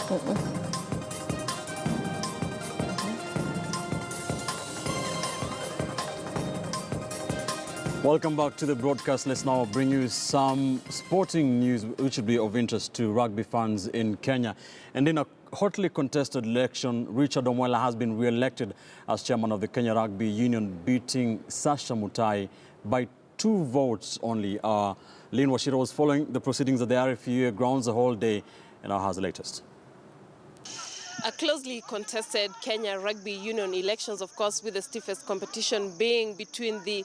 Welcome back to the broadcast. Let's now bring you some sporting news which will be of interest to rugby fans in Kenya. And in a hotly contested election, Richard Omwela has been re-elected as chairman of the Kenya Rugby Union, beating Sasha Mutai by 2 votes only. Lynn Washira was following the proceedings at the RFU grounds the whole day and now has the latest. A closely contested Kenya Rugby Union elections, of course, with the stiffest competition being between the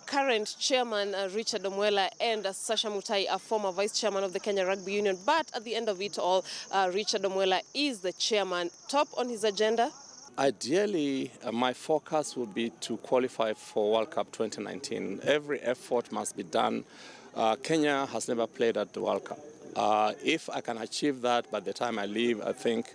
current chairman, Richard Omwela, and Sasha Mutai, a former vice chairman of the Kenya Rugby Union. But at the end of it all, Richard Omwela is the chairman. Top on his agenda? Ideally, my focus would be to qualify for World Cup 2019. Every effort must be done. Kenya has never played at the World Cup. If I can achieve that by the time I leave, I think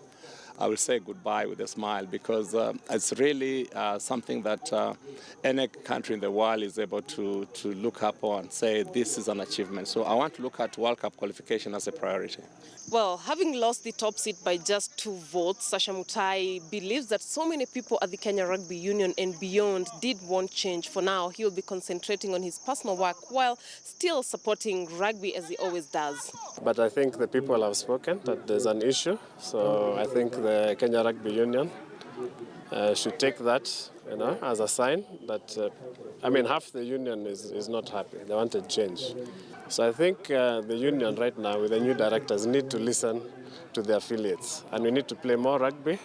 I will say goodbye with a smile, because it's really something that any country in the world is able to look up on, say this is an achievement. So I want to look at World Cup qualification as a priority. Well, having lost the top seat by just 2 votes, Sasha Mutai believes that so many people at the Kenya Rugby Union and beyond did want change. For now, he will be concentrating on his personal work while still supporting rugby as he always does. But I think the people have spoken that there's an issue. So I think the Kenya Rugby Union should take that, as a sign that, half the union is not happy. They wanted change. So I think the union right now with the new directors need to listen to the affiliates. And we need to play more rugby.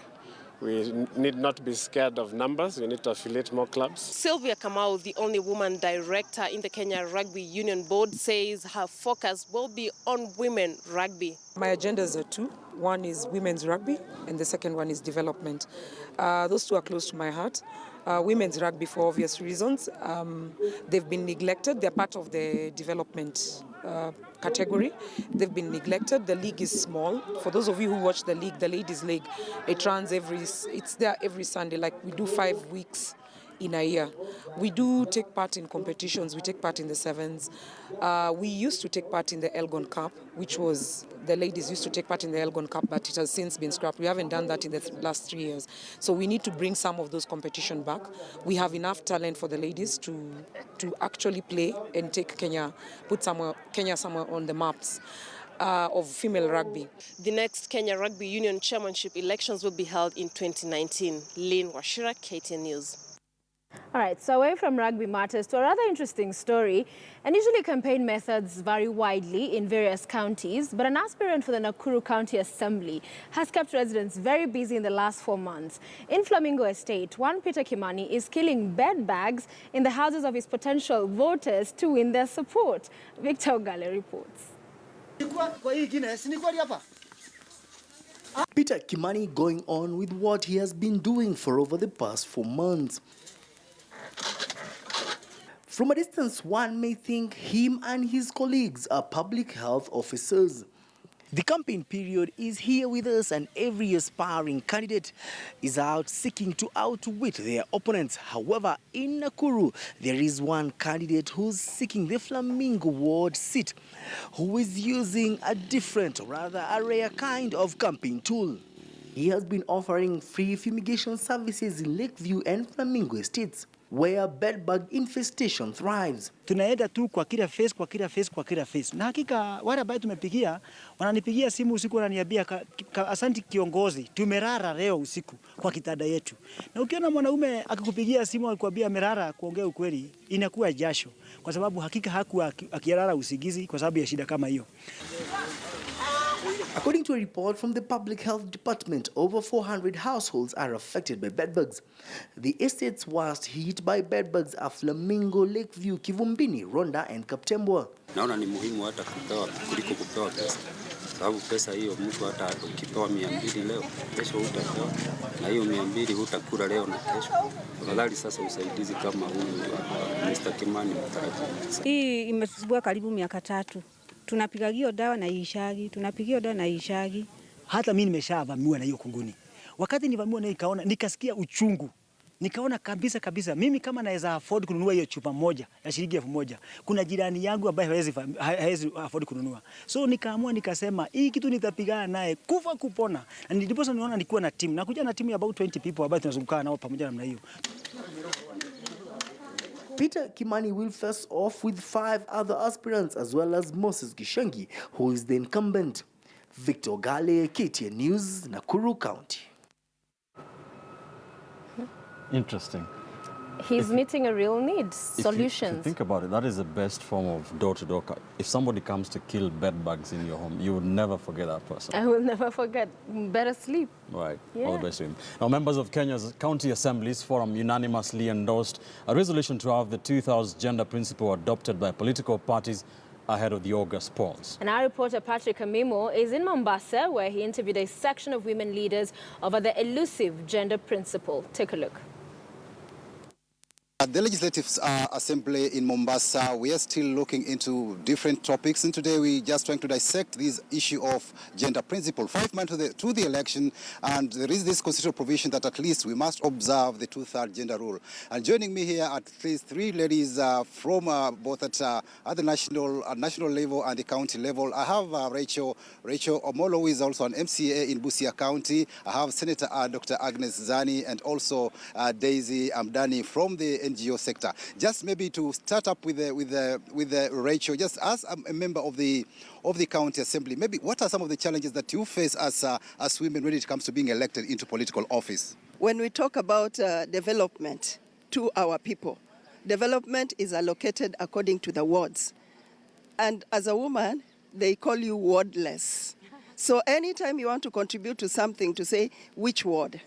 We need not be scared of numbers. We need to affiliate more clubs. Sylvia Kamau, the only woman director in the Kenya Rugby Union board, says her focus will be on women rugby. My agendas are 2. One is women's rugby and the second one is development. Those 2 are close to my heart. Women's rugby, for obvious reasons, they've been neglected. They're part of the development category. They've been neglected. The league is small. For those of you who watch the league, the ladies' league, it runs it's there every Sunday. Like we do 5 weeks in a year. We do take part in competitions. We take part in the sevens. We used to take part in the Elgon Cup, which was, the ladies used to take part in the Elgon Cup, but it has since been scrapped. We haven't done that in the last 3 years. So we need to bring some of those competition back. We have enough talent for the ladies to actually play and take Kenya, put Kenya somewhere on the maps of female rugby. The next Kenya Rugby Union chairmanship elections will be held in 2019. Lynn Washira, KTN News. All right, so away from rugby matters to a rather interesting story. And usually campaign methods vary widely in various counties, but an aspirant for the Nakuru County Assembly has kept residents very busy in the last 4 months. In Flamingo Estate, one Peter Kimani is killing bedbugs in the houses of his potential voters to win their support. Victor Ogale reports. Peter Kimani going on with what he has been doing for over the past 4 months. From a distance, one may think him and his colleagues are public health officers. The campaign period is here with us, and every aspiring candidate is out seeking to outwit their opponents. However, in Nakuru, there is one candidate who's seeking the Flamingo ward seat, who is using a different, rather a rare kind of campaign tool. He has been offering free fumigation services in Lakeview and Flamingo Estates, where bedbug infestation thrives. Tunaenda tu kwa kila face. Na hakika wale ambao tumepigia wananipigia simu usiku wananiambia asanti kiongozi, tumerara leo usiku kwa kitanda yetu. Na ukiona mwanaume akikupigia simu akikwambia amerara, kuongea ukweli inakuwa jasho, kwa sababu hakika hakuwa akilala usingizi kwa sababu ya shida kama hiyo. According to a report from the Public Health Department, over 400 households are affected by bedbugs. The estates worst hit by bedbugs are Flamingo, Lakeview, Kivumbini, Ronda and Kaptembwa. Naona ni muhimu hata kuliko kupewa pesa. Sababu pesa hiyo mtu hata ukipewa 200 leo, kesho utapewa. Na hiyo 200 hutakula leo na kesho. Afadhali sasa usaidizi kama huyu Mr. Kimani mtarajiwa. Hii imetusubua karibu miaka 3. Tunapigia dawa na ishagi. Hata mimi nimeshavamiwa na hiyo kunguni. Wakati nilivamiwa na nikaona, nikasikia uchungu Nikaona kabisa mimi kama naweza afford kununua hiyo chupa moja ya shilingi 1000, kuna jirani yangu ambaye hawezi afford kununua. So nikaamua nikasema hii kitu nitapigana naye kufa kupona. Na ndipo sasa niona nilikuwa na timu. Nakuja na timu ya about 20 people ambao tunazunguka nao pamoja namna hiyo. Peter Kimani will face off with 5 other aspirants as well as Moses Gishangi, who is the incumbent. Victor Gale, KTN News, Nakuru County. Interesting. He's meeting a real need, solutions. If you think about it, that is the best form of door-to-door. If somebody comes to kill bedbugs in your home, you will never forget that person. I will never forget. Better sleep. Right. Yeah. All the best to him. Now, members of Kenya's County Assemblies Forum unanimously endorsed a resolution to have the 2000 gender principle adopted by political parties ahead of the August polls. And our reporter Patrick Amimo is in Mombasa, where he interviewed a section of women leaders over the elusive gender principle. Take a look. At the Legislative Assembly in Mombasa, we are still looking into different topics, and today we're just trying to dissect this issue of gender principle. 5 months to the election, and there is this constitutional provision that at least we must observe the 2/3 gender rule. And joining me here at least 3 ladies from both at the national level and the county level. I have Rachel Omolo, who is also an MCA in Busia County. I have Senator Dr. Agnes Zani, and also Daisy Amdani from the NGO sector. Just maybe to start up with Rachel, just as a member of the county assembly, maybe what are some of the challenges that you face as women when it comes to being elected into political office? When we talk about development to our people, development is allocated according to the wards. And as a woman, they call you wardless. So anytime you want to contribute to something, to say which ward.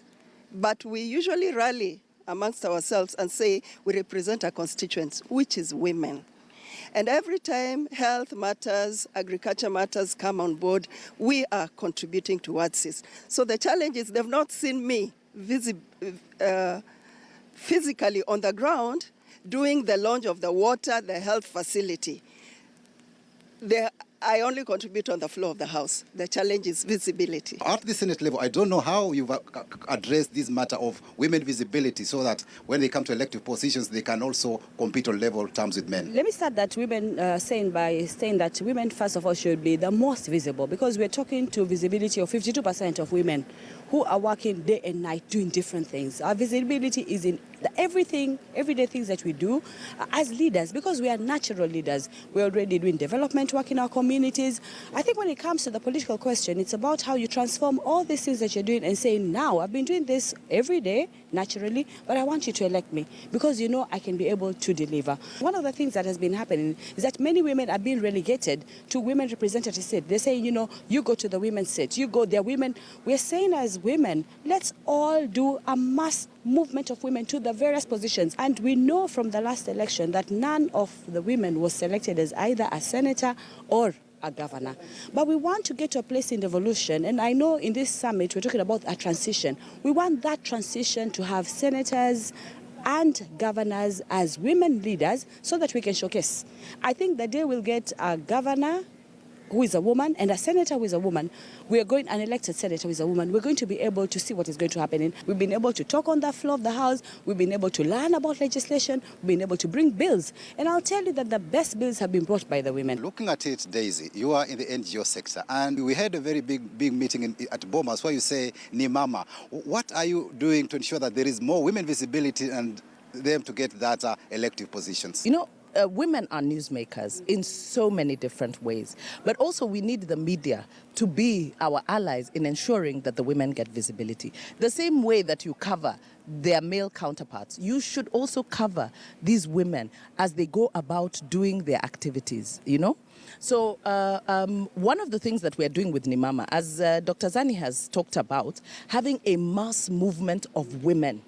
But we usually rally amongst ourselves and say we represent our constituents, which is women. And every time health matters, agriculture matters come on board, we are contributing towards this. So the challenge is they've not seen me physically on the ground doing the launch of the water, the health facility. I only contribute on the floor of the House. The challenge is visibility. At the Senate level, I don't know how you've addressed this matter of women visibility so that when they come to elective positions, they can also compete on level terms with men. Let me start that women saying that women, first of all, should be the most visible, because we're talking to visibility of 52% of women who are working day and night doing different things. Our visibility is in everything, everyday things that we do as leaders, because we are natural leaders. We're already doing development work in our communities. I think when it comes to the political question, it's about how you transform all these things that you're doing and saying, now, I've been doing this every day, naturally, but I want you to elect me because you know I can be able to deliver. One of the things that has been happening is that many women are being relegated to women representative seat. They're saying, you know, you go to the women's seat, you go there, women. We're saying as women, let's all do a mass movement of women to the various positions. And we know from the last election that none of the women was selected as either a senator or a governor. But we want to get to a place in devolution, and I know in this summit we're talking about a transition. We want that transition to have senators and governors as women leaders so that we can showcase. I think the day we'll get a governor who is a woman and a senator who is a woman, an elected senator who is a woman, we're going to be able to see what is going to happen. We've been able to talk on the floor of the House, we've been able to learn about legislation, we've been able to bring bills. And I'll tell you that the best bills have been brought by the women. Looking at it, Daisy, you are in the NGO sector, and we had a very big meeting at Bomas where you say, Ni Mama. What are you doing to ensure that there is more women visibility and them to get that elective positions? You know, women are newsmakers in so many different ways, but also we need the media to be our allies in ensuring that the women get visibility. The same way that you cover their male counterparts, you should also cover these women as they go about doing their activities, you know? So one of the things that we're doing with Nimama, as Dr. Zani has talked about, having a mass movement of women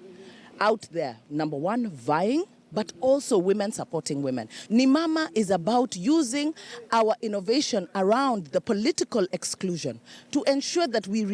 out there, number one, vying, but also women supporting women. Nimama is about using our innovation around the political exclusion to ensure that we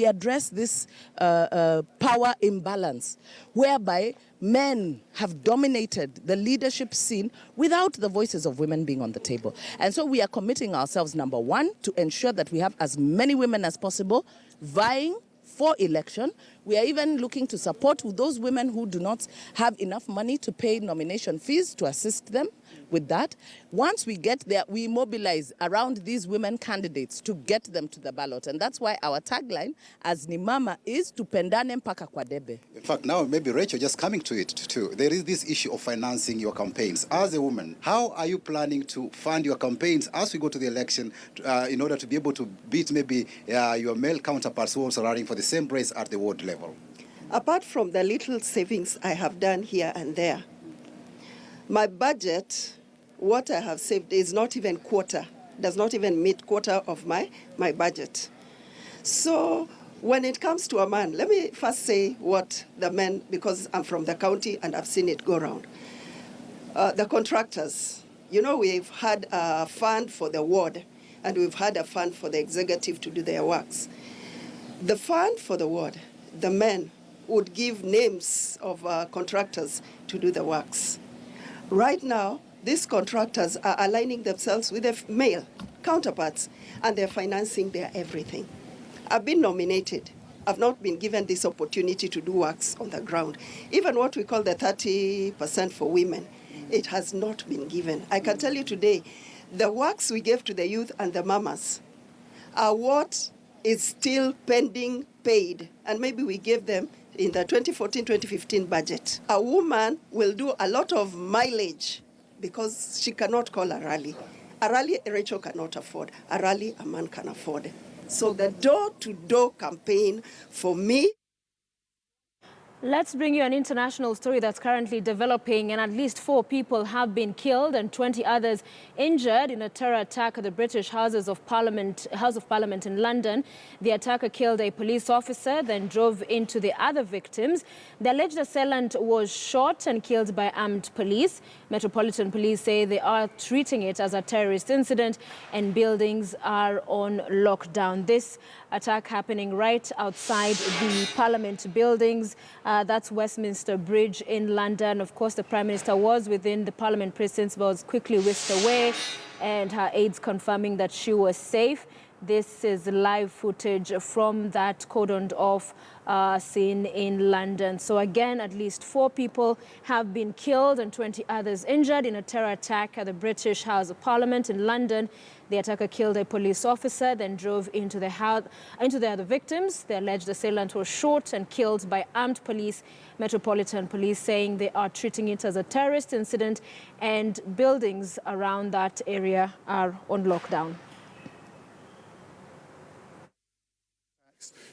address this power imbalance, whereby men have dominated the leadership scene without the voices of women being on the table. And so we are committing ourselves, number one, to ensure that we have as many women as possible vying for election. We are even looking to support those women who do not have enough money to pay nomination fees to assist them with that. Once we get there, we mobilize around these women candidates to get them to the ballot. And that's why our tagline as Nimama is tupendane mpaka kwa debe. In fact, now maybe Rachel, just coming to it too, there is this issue of financing your campaigns. As a woman, how are you planning to fund your campaigns as we go to the election in order to be able to beat maybe your male counterparts who are also running for the same race at the ward level? Apart from the little savings I have done here and there, my budget, what I have saved is not even quarter, does not even meet quarter of my budget. So when it comes to a man, let me first say what the men, because I'm from the county and I've seen it go around. The contractors, you know, we've had a fund for the ward and we've had a fund for the executive to do their works. The fund for the ward, the men would give names of contractors to do the works. Right now, these contractors are aligning themselves with their male counterparts, and they're financing their everything. I've been nominated. I've not been given this opportunity to do works on the ground. Even what we call the 30% for women, it has not been given. I can tell you today, the works we gave to the youth and the mamas are what is still pending paid, and maybe we gave them in the 2014-2015 budget. A woman will do a lot of mileage because she cannot call a rally. A rally Rachel cannot afford. A rally a man can afford. So the door-to-door campaign for me. Let's bring you an international story that's currently developing, and at least 4 people have been killed and 20 others injured in a terror attack at the British House of Parliament in London. The attacker killed a police officer, then drove into the other victims. The alleged assailant was shot and killed by armed police. Metropolitan Police say they are treating it as a terrorist incident and buildings are on lockdown. This attack happening right outside the Parliament buildings. That's Westminster Bridge in London. Of course, the Prime Minister was within the Parliament precincts but was quickly whisked away, and her aides confirming that she was safe. This is live footage from that cordoned off scene in London. So again, at least 4 people have been killed and 20 others injured in a terror attack at the British House of Parliament in London. The attacker killed a police officer, then drove into the other victims. The alleged assailant was shot and killed by armed police. Metropolitan Police saying they are treating it as a terrorist incident and buildings around that area are on lockdown.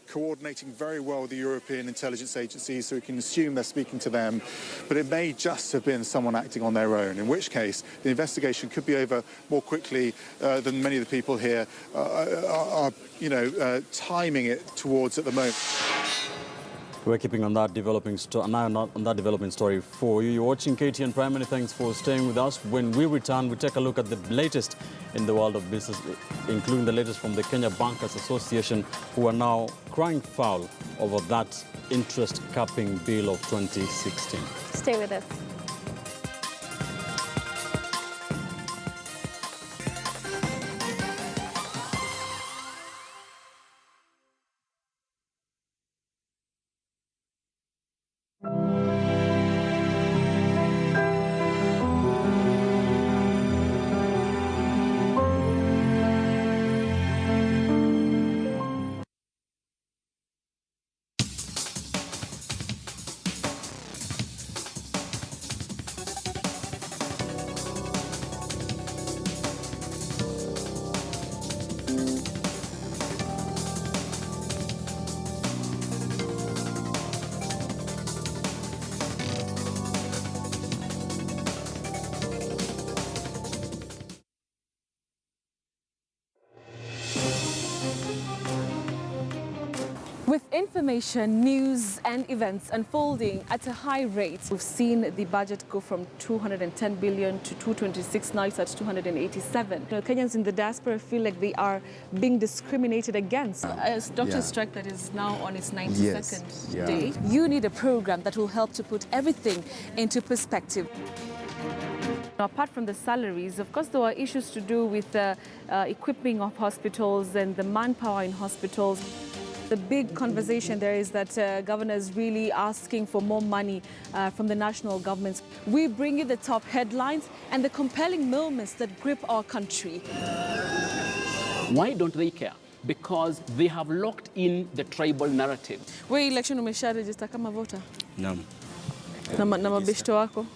Coordinating very well with the European intelligence agencies, so we can assume they're speaking to them, but it may just have been someone acting on their own, in which case the investigation could be over more quickly than many of the people here are timing it towards at the moment. We're keeping on that developing story for you. You're watching KTN Prime. Many thanks for staying with us. When we return, we take a look at the latest in the world of business, including the latest from the Kenya Bankers Association, who are now crying foul over that interest capping bill of 2016. Stay with us. With information, news and events unfolding at a high rate, we've seen the budget go from 210 billion to 226, now it's at 287. Kenyans in the diaspora feel like they are being discriminated against. As doctor strike that is now on its 92nd day, you need a program that will help to put everything into perspective. Apart from the salaries, of course, there were issues to do with the equipping of hospitals and the manpower in hospitals. The big conversation there is that governor is really asking for more money from the national governments. We bring you the top headlines and the compelling moments that grip our country. Why don't they care? Because they have locked in the tribal narrative. We election umesha register kama voter? Naam. Na mabeshto wako?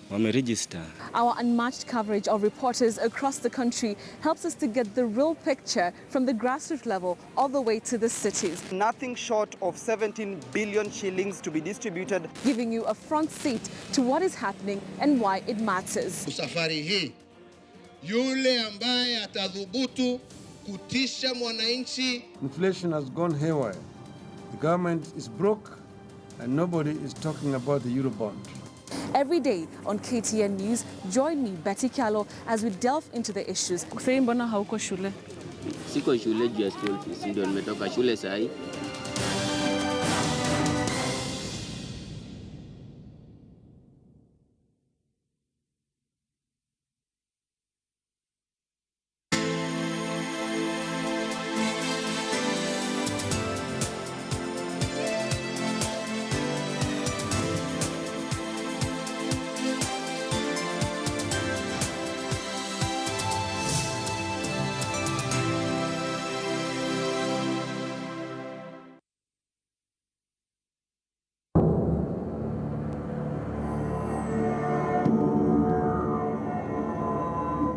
Wameregister. Our unmatched coverage of reporters across the country helps us to get the real picture from the grassroots level all the way to the cities. Nothing short of 17 billion shillings to be distributed. Giving you a front seat to what is happening and why it matters. Safari hii, yule ambaye atadhubutu kutisha mwananchi. Inflation has gone haywire. The government is broke and nobody is talking about the Eurobond. Every day on KTN News, join me, Betty Kyalo, as we delve into the issues. Mbona hauko shule? Siko shule juu ya school fees, ndio nimetoka shule sahi.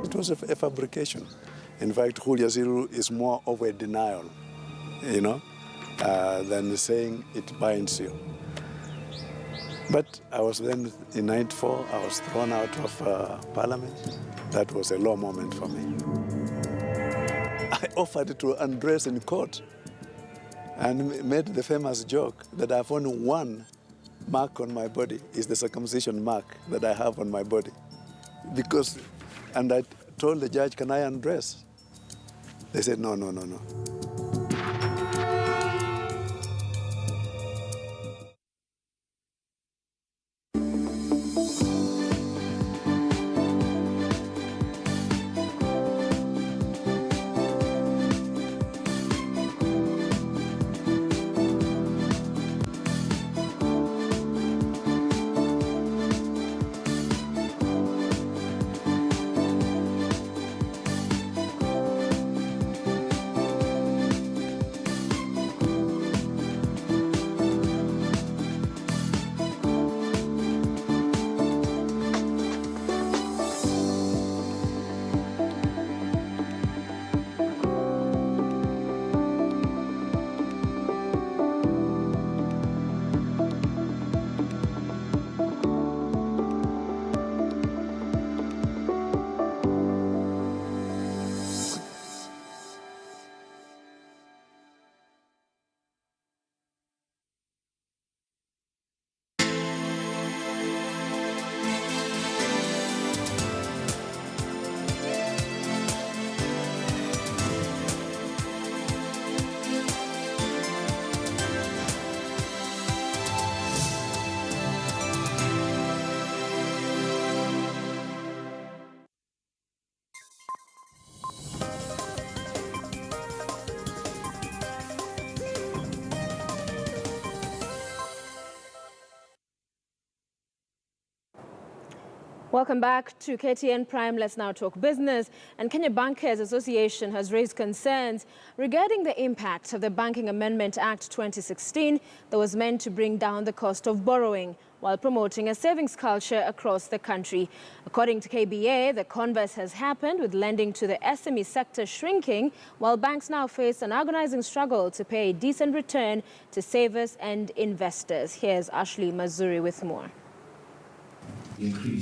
It was a fabrication. In fact, Julia Ziru is more of a denial, than saying it binds you. But I was then, in 94, I was thrown out of Parliament. That was a low moment for me. I offered to undress in court and made the famous joke that I have only one mark on my body, is the circumcision mark that I have on my body. And I told the judge, can I undress? They said, no. Welcome back to KTN Prime. Let's now talk business. And Kenya Bankers Association has raised concerns regarding the impact of the Banking Amendment Act 2016 that was meant to bring down the cost of borrowing while promoting a savings culture across the country. According to KBA, the converse has happened, with lending to the SME sector shrinking, while banks now face an agonizing struggle to pay a decent return to savers and investors. Here's Ashley Mazuri with more.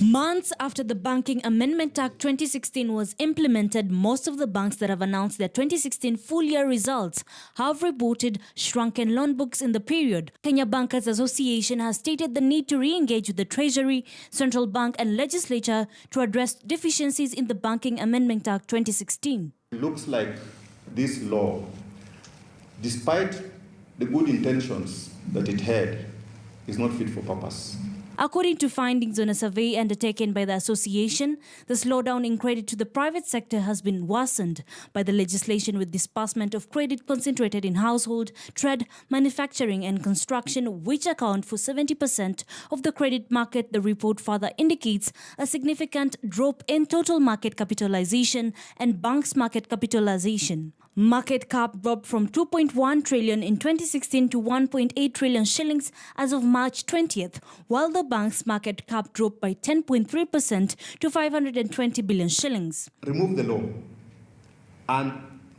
Months after the Banking Amendment Act 2016 was implemented, most of the banks that have announced their 2016 full-year results have reported shrunken loan books in the period. Kenya Bankers Association has stated the need to re-engage with the Treasury, Central Bank and Legislature to address deficiencies in the Banking Amendment Act 2016. It looks like this law, despite the good intentions that it had, is not fit for purpose. According to findings on a survey undertaken by the association, the slowdown in credit to the private sector has been worsened by the legislation with disbursement of credit concentrated in household, trade, manufacturing and construction, which account for 70% of the credit market. The report further indicates a significant drop in total market capitalization and banks' market capitalization. Market cap dropped from 2.1 trillion in 2016 to 1.8 trillion shillings as of March 20th, while the bank's market cap dropped by 10.3% to 520 billion shillings. Remove the law and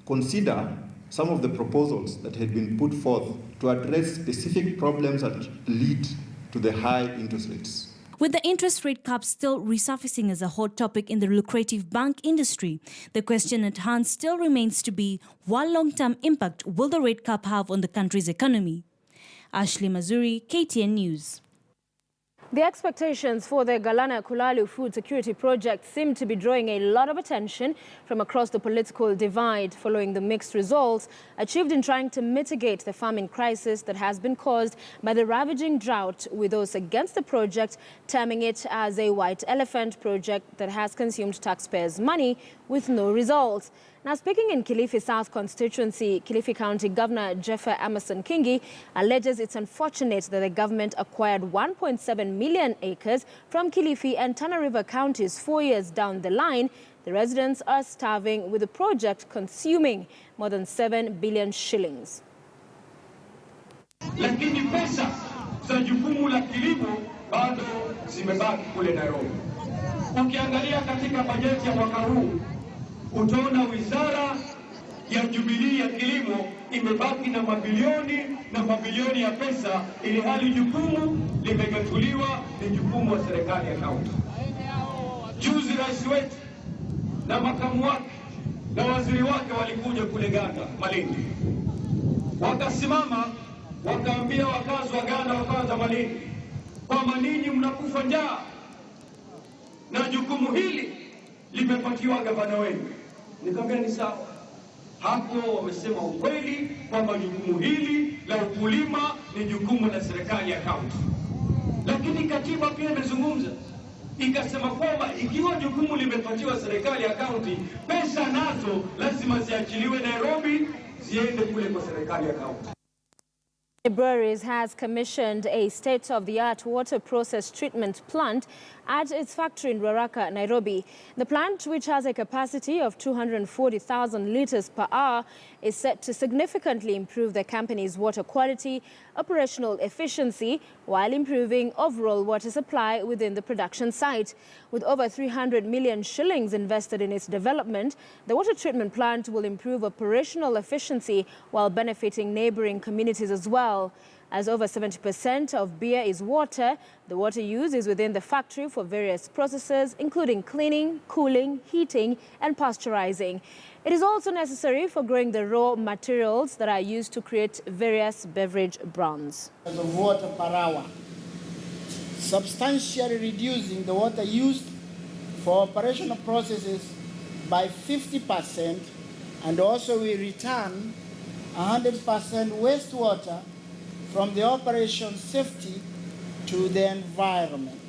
consider some of the proposals that had been put forth to address specific problems that lead to the high interest rates. With the interest rate cap still resurfacing as a hot topic in the lucrative bank industry, the question at hand still remains to be what long-term impact will the rate cap have on the country's economy? Ashley Mazuri, KTN News. The expectations for the Galana Kulalu food security project seem to be drawing a lot of attention from across the political divide following the mixed results achieved in trying to mitigate the famine crisis that has been caused by the ravaging drought, with those against the project terming it as a white elephant project that has consumed taxpayers' money with no results. Now, speaking in Kilifi South constituency, Kilifi County Governor Jeffer Emerson Kingi alleges it's unfortunate that the government acquired 1.7 million acres from Kilifi and Tana River counties 4 years down the line. The residents are starving, with the project consuming more than 7 billion shillings. Lakini pesa za jukumu la kilimo bado zimebaki kule Nairobi. Ukiangalia katika bajeti ya mwaka huu, utaona wizara ya Jubilee ya kilimo imebaki na mabilioni ya pesa, ili hali jukumu limegatuliwa, ni jukumu wa serikali ya kaunti. Juzi rais wetu na makamu wake na waziri wake walikuja kule Ganda, Malindi. Wakasimama wakaambia wakazi wa Ganda, wakazi wa Malindi, kwamba ninyi mnakufa njaa na jukumu hili limepatiwa gavana wenu. Nikamwambia ni sawa. Hapo wamesema ukweli kwamba jukumu hili la ukulima ni jukumu la serikali ya kaunti. Lakini katiba pia imezungumza, ikasema kwamba ikiwa jukumu limepatiwa serikali ya kaunti, pesa nazo lazima ziachiliwe Nairobi, ziende kule kwa serikali ya kaunti. Breweries has commissioned a state-of-the-art water process treatment plant at its factory in Ruaraka, Nairobi. The plant, which has a capacity of 240,000 litres per hour, is set to significantly improve the company's water quality, operational efficiency, while improving overall water supply within the production site. With over 300 million shillings invested in its development, the water treatment plant will improve operational efficiency while benefiting neighbouring communities as well. As over 70% of beer is water, the water used is within the factory for various processes, including cleaning, cooling, heating, and pasteurizing. It is also necessary for growing the raw materials that are used to create various beverage brands. Of water per hour, substantially reducing the water used for operational processes by 50%, and also we return 100% wastewater from the operation safety to the environment.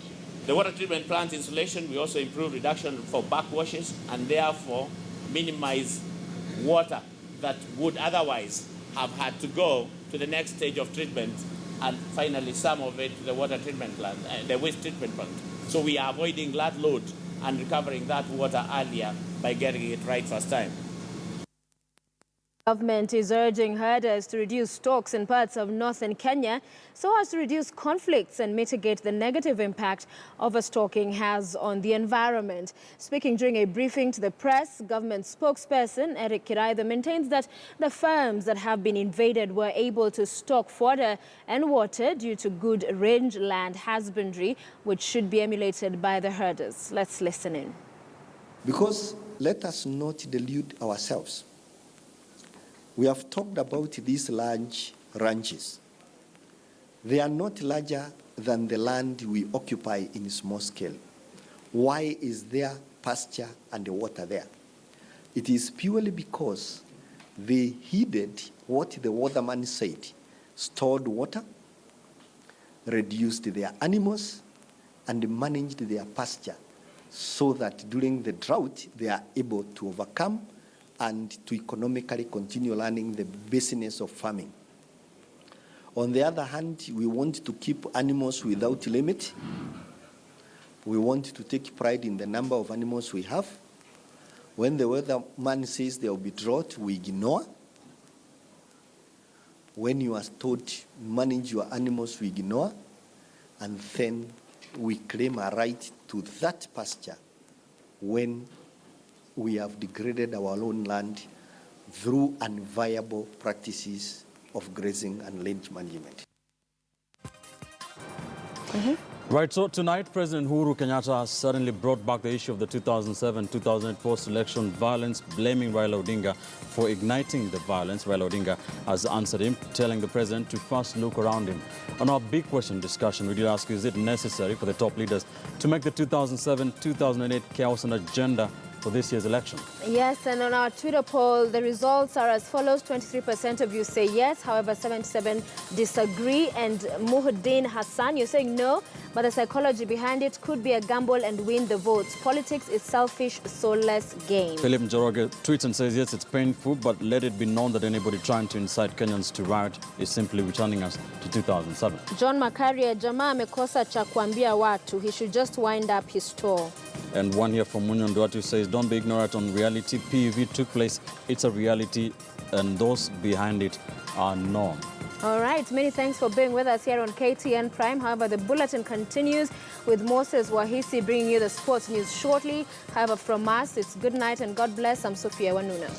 The water treatment plant installation, we also improve reduction for backwashes and therefore minimize water that would otherwise have had to go to the next stage of treatment, and finally some of it to the water treatment plant, the waste treatment plant. So we are avoiding that load and recovering that water earlier by getting it right first time. Government is urging herders to reduce stocks in parts of northern Kenya so as to reduce conflicts and mitigate the negative impact overstocking has on the environment. Speaking during a briefing to the press, government spokesperson Eric Kiraitha maintains that the farms that have been invaded were able to stock fodder and water due to good rangeland husbandry, which should be emulated by the herders. Let's listen in. Because let us not delude ourselves. We have talked about these large ranches. They are not larger than the land we occupy in small scale. Why is there pasture and water there? It is purely because they heeded what the waterman said, stored water, reduced their animals, and managed their pasture so that during the drought they are able to overcome and to economically continue learning the business of farming. On the other hand, we want to keep animals without limit. We want to take pride in the number of animals we have. When the weatherman says there will be drought, we ignore. When you are told manage your animals, we ignore. And then we claim a right to that pasture when we have degraded our own land through unviable practices of grazing and land management. Right, so tonight, President Uhuru Kenyatta has suddenly brought back the issue of the 2007-2008 post-election violence, blaming Raila Odinga for igniting the violence. Raila Odinga has answered him, telling the president to first look around him. On our big question discussion, we did ask, is it necessary for the top leaders to make the 2007-2008 chaos an agenda for this year's election? Yes, and on our Twitter poll, the results are as follows. 23% of you say yes, however, 77% disagree. And Muhuddin Hassan, you're saying no, but the psychology behind it could be a gamble and win the votes. Politics is selfish, soulless game. Philip Njoroge tweets and says, yes, it's painful, but let it be known that anybody trying to incite Kenyans to riot is simply returning us to 2007. John Makaria, jamaa amekosa cha kuambia watu. He should just wind up his store. And one here from Munyon Duatu says, don't be ignorant on reality. PEV took place. It's a reality, and those behind it are known. All right, many thanks for being with us here on KTN Prime. However, the bulletin continues with Moses Wahisi bringing you the sports news shortly. However, from us, it's good night and God bless. I'm Sophia Wanuna.